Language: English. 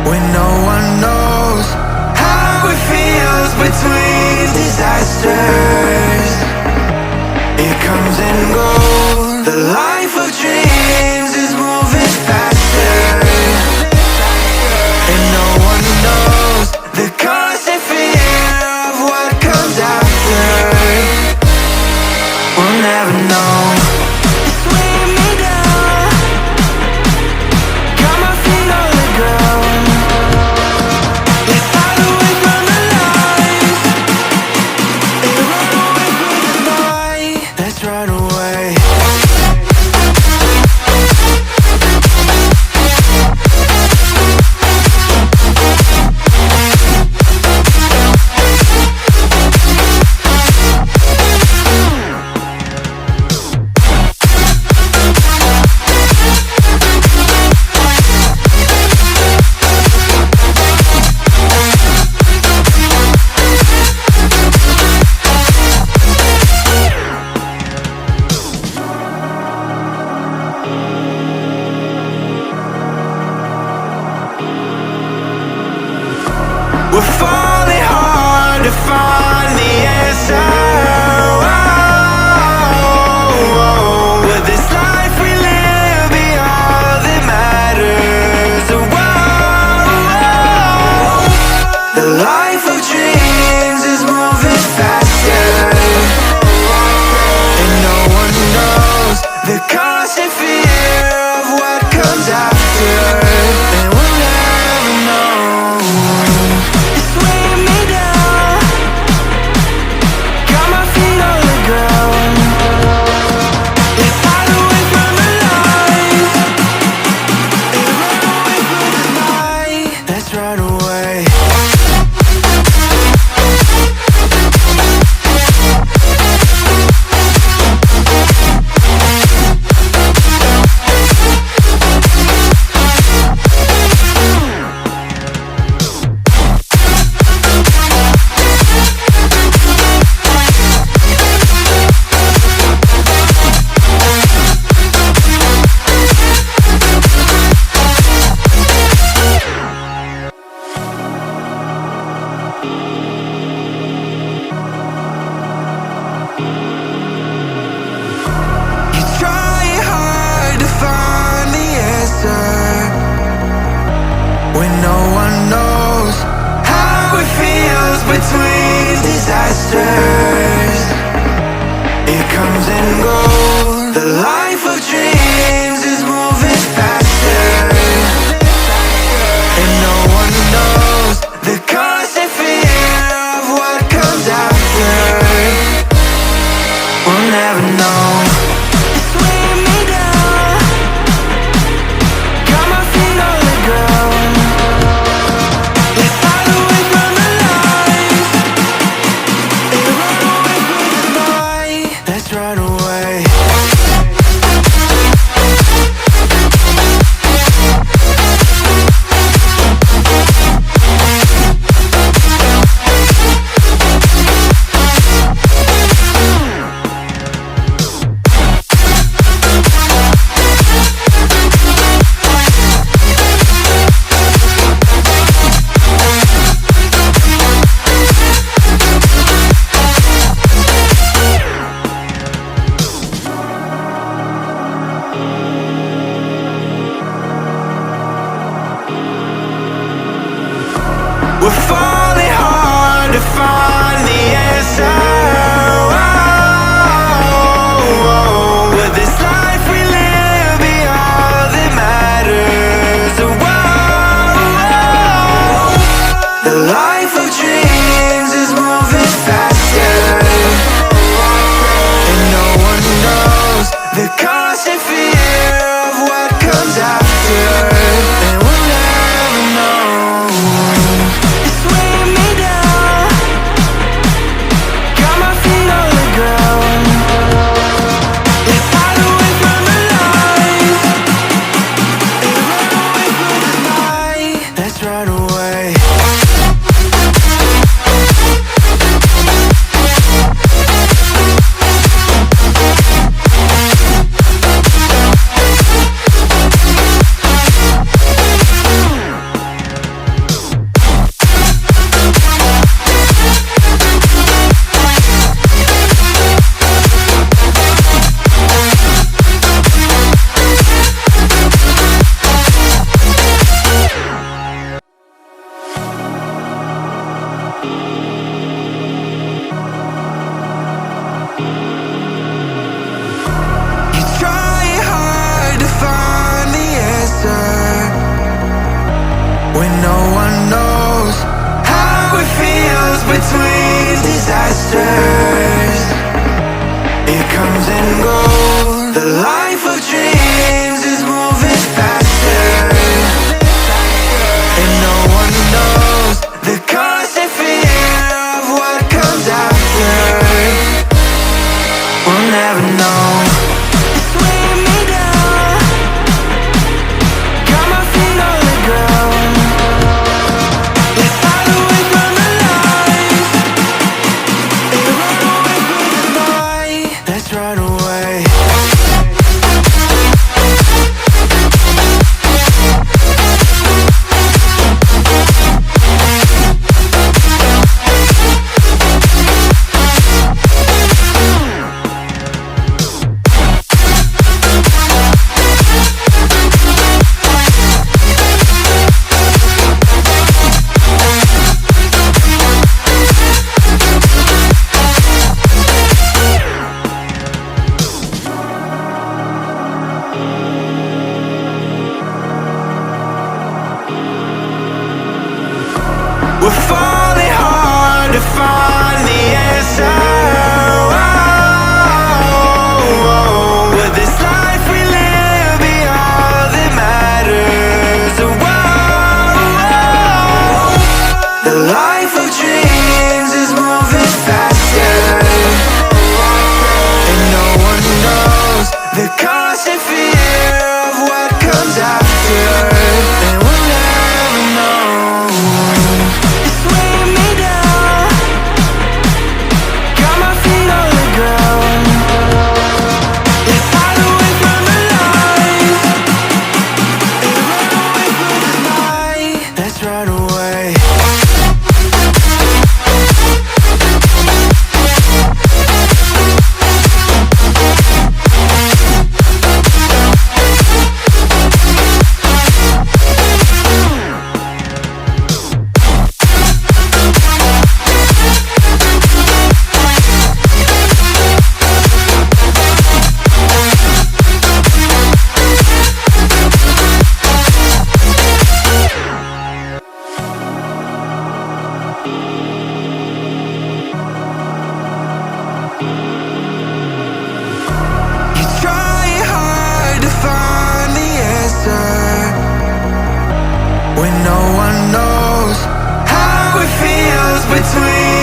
when no one knows how it feels between disasters. It comes and goes. The life of dreams is moving faster, and no one knows the constant fear of what comes after. We'll never know. We're falling hard to find the answer. Will this life we live be all that matters? The life of dreams is moving faster, and no one knows the constant fear of what comes after. And we'll never know. When no one knows how it feels between disasters. It comes and goes. The life of dreams is moving faster, and no one knows the constant fear of what comes after. We'll never know. Let's run away. The life of dreams is moving faster, and no one knows the constant fear of what comes after. We'll never know. It's weighing me down, got my feet on the ground. Let's hide away from the lies and run away from the night. Let's run away. We're falling hard to find the answer. Will this life we live be all that matters? The life of dreams is moving faster, and no one knows the constant fear of what comes after. And we'll never know. It's weighing me down, got my feet on the ground. Let's hide away from the lies and run away from the night. Let's run away. You're trying hard to find the answer when no one knows how it feels between